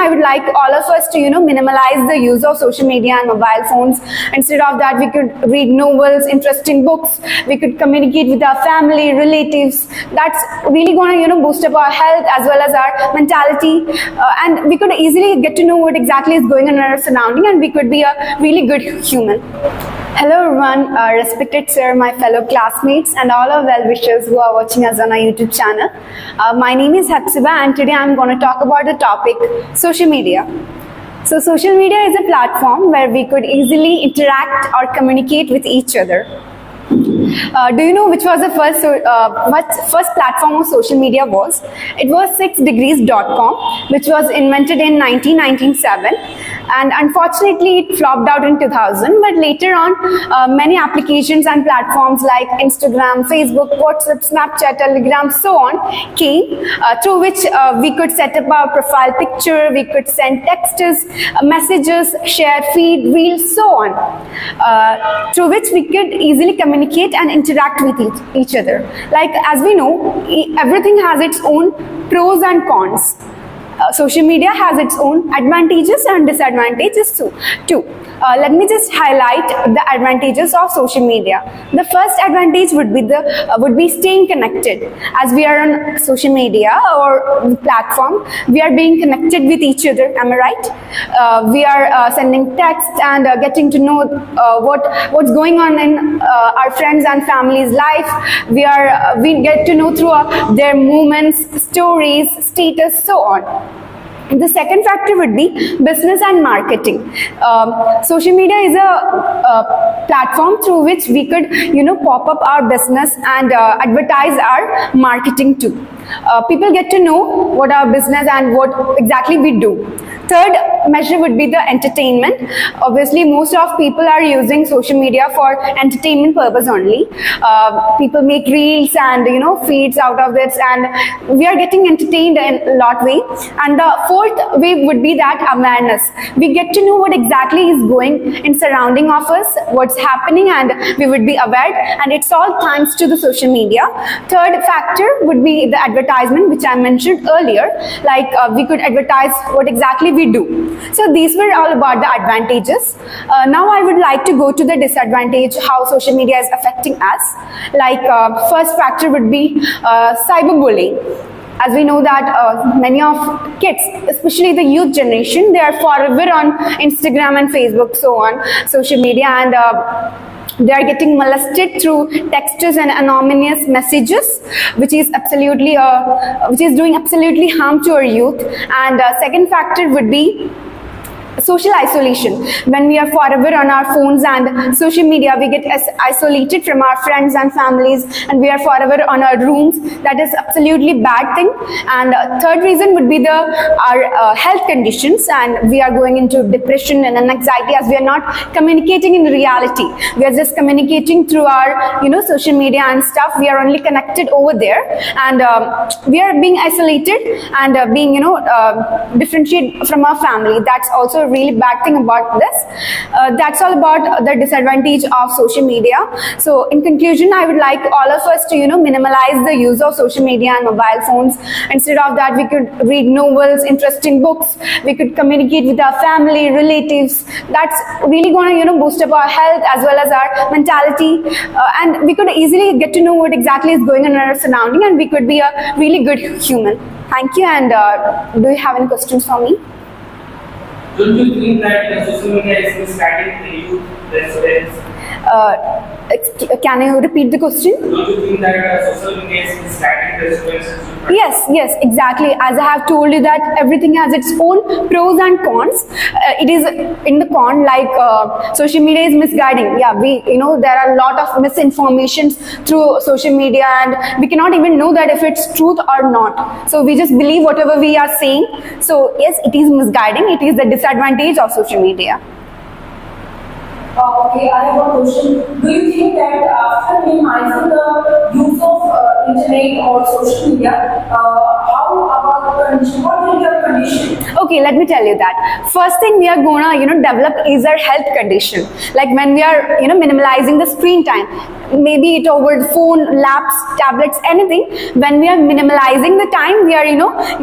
I would like all of us to, minimize the use of social media and mobile phones. Instead of that, we could read novels, interesting books. We could communicate with our family, relatives. That's really going to, boost up our health as well as our mentality. And we could easily get to know what exactly is going on in our surrounding, and we could be a really good human. Hello everyone, respected sir, my fellow classmates and all our well-wishers who are watching us on our YouTube channel. My name is Hepzibah, and today I'm going to talk about the topic social media. So social media is a platform where we could easily interact or communicate with each other. Do you know which was the first platform of social media was? It was 6degrees.com, which was invented in 1997, and unfortunately it flopped out in 2000. But later on, many applications and platforms like Instagram, Facebook, WhatsApp, Snapchat, Telegram, so on came, through which we could set up our profile picture, we could send texts, messages, share feed, reels, so on, through which we could easily communicate and interact with each other. Like, as we know, everything has its own pros and cons. Social media has its own advantages and disadvantages too. Let me just highlight the advantages of social media. The first advantage would be staying connected. As we are on social media or the platform, we are being connected with each other. Am I right? We are sending texts and getting to know what's going on in our friends and family's life. We get to know through their movements, stories, status, so on. The second factor would be business and marketing. Social media is a platform through which we could, pop up our business and advertise our marketing too. People get to know what our business and what exactly we do. Third measure would be the entertainment. Obviously, most of people are using social media for entertainment purpose only. People make reels and feeds out of this, and we are getting entertained in a lot way. And the fourth way would be that awareness. We get to know what exactly is going in surrounding of us, what's happening, and we would be aware. And it's all thanks to the social media. Third factor would be the advertisement, which I mentioned earlier. Like we could advertise what exactly we do. So these were all about the advantages. Now I would like to go to the disadvantage, how social media is affecting us. Like first factor would be cyberbullying. As we know that many of kids, especially the youth generation, they are forever on Instagram and Facebook, so on, social media, and they are getting molested through texts and anonymous messages, which is doing absolutely harm to our youth. And second factor would be social isolation. When we are forever on our phones and social media, we get isolated from our friends and families, and we are forever on our rooms. That is absolutely bad thing. And third reason would be our health conditions, and we are going into depression and anxiety as we are not communicating in reality. We are just communicating through our social media and stuff. We are only connected over there, and we are being isolated and being differentiated from our family. That's also a really bad thing about this. That's all about the disadvantage of social media. So in conclusion, I would like all of us to minimize the use of social media and mobile phones. Instead of that, we could read novels, interesting books. We could communicate with our family, relatives. That's really going to boost up our health as well as our mentality, and we could easily get to know what exactly is going on in our surrounding, and we could be a really good human. Thank you. And do you have any questions for me? Don't you think that social media is misguiding the youth, the students? Can you repeat the question? Don't you think that social media is misguiding the students? Yes, exactly. As I have told you that everything has its own pros and cons. It is in the con, like social media is misguiding. Yeah, there are a lot of misinformations through social media, and we cannot even know that if it's truth or not. So we just believe whatever we are saying. So yes, it is misguiding. It is the disadvantage of social media. Okay, I have a question. Do you think that after minimizing the use of internet or social media, how about condition? What will be your condition? Okay, let me tell you that. First thing we are gonna, develop is our health condition. Like when we are, minimalizing the screen time, maybe it over the phone, laps, tablets, anything. When we are minimalizing the time, we are,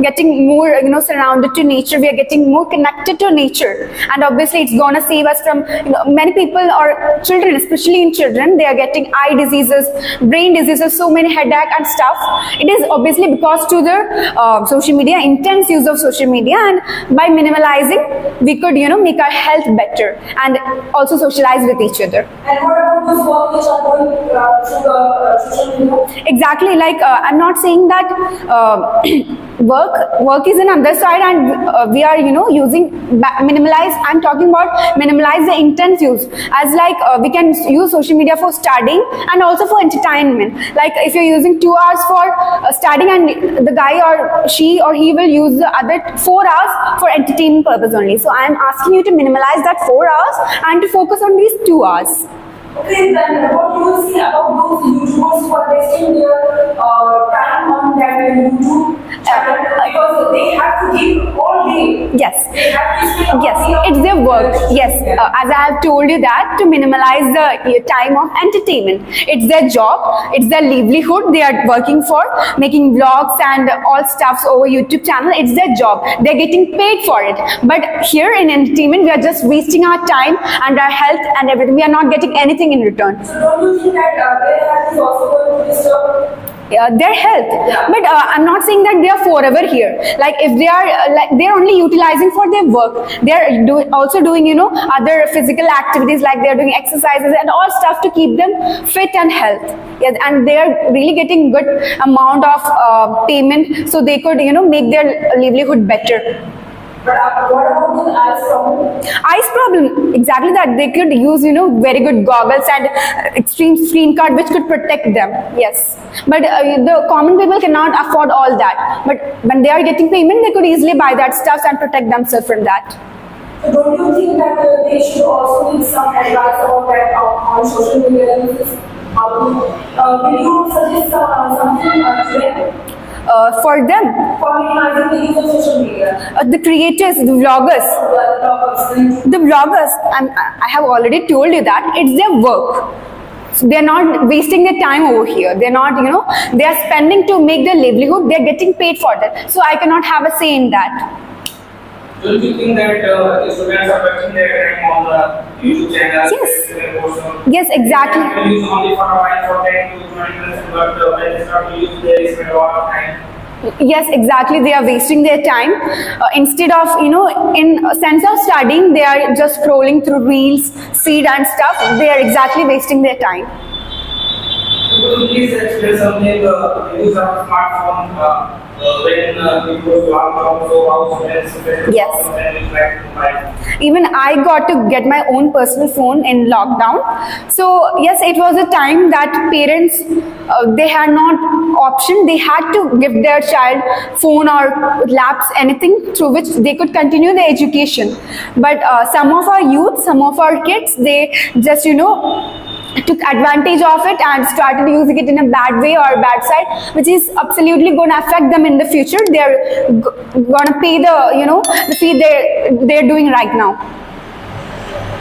getting more, surrounded to nature. We are getting more connected to nature, and obviously it's gonna save us from, many people or children, especially in children, they are getting eye diseases, brain diseases, so many headache and stuff. It is obviously because to the social media, intense use of social media, and by minimalizing, we could, make our health better and also socialize with each other. And what about those work which are going through the social media? Exactly, like I'm not saying that work is another side, and we are using minimalize. I'm talking about minimalize the intense use, as like we can use social media for studying and also for entertainment. Like if you're using 2 hours for studying, and the guy or she or he will use the other 4 hours for entertainment purpose only. So I'm asking you to minimalize that 4 hours and to focus on these 2 hours. Okay, then what you will see about those YouTubers who are wasting their time on their YouTube channel, because they have to give all day. Yes. They have to spend all Yes, day on it's their work. Yes, Yeah. as I have told you that to minimalize the time of entertainment. It's their job, it's their livelihood. They are working for making vlogs and all stuffs over YouTube channel. It's their job. They're getting paid for it. But here in entertainment, we are just wasting our time and our health and everything. We are not getting anything in return. So don't you think that their health is also going to disturb? Their health, but I'm not saying that they are forever here. Like if they are they're only utilizing for their work, they are also doing other physical activities, like they're doing exercises and all stuff to keep them fit and health. Yes, and they are really getting good amount of payment, so they could make their livelihood better. But what about the eyes problem? Eyes problem, exactly that. They could use very good goggles and extreme screen guard which could protect them. Yes, but the common people cannot afford all that. But when they are getting payment, they could easily buy that stuff and protect themselves from that. So don't you think that they should also need some advice about that on social media uses? Will you suggest something to them? For them, For minimizing the use of social media? the creators, the vloggers, I have already told you that it's their work. So they're not wasting their time over here. They're not, they are spending to make their livelihood. They're getting paid for that. So I cannot have a say in that. Don't you think that the students are wasting their time on the YouTube channels? Yes. Yes, exactly. They can use only for a while, for 10 to 20 minutes, but when they start to use, they spend a lot of time. Yes, exactly. They are wasting their time. Instead of, in a sense of studying, they are just scrolling through reels, feed and stuff. They are exactly wasting their time. Could you please explain something, the use of smartphone when it was lockdown, so how students Yes. Even I got to get my own personal phone in lockdown. So yes, it was a time that parents, they had not option. They had to give their child phone or laps, anything through which they could continue their education. But some of our youth, some of our kids, they just, took advantage of it and started using it in a bad way or bad side, which is absolutely going to affect them in the future. They're going to pay the, the fee they're doing right now.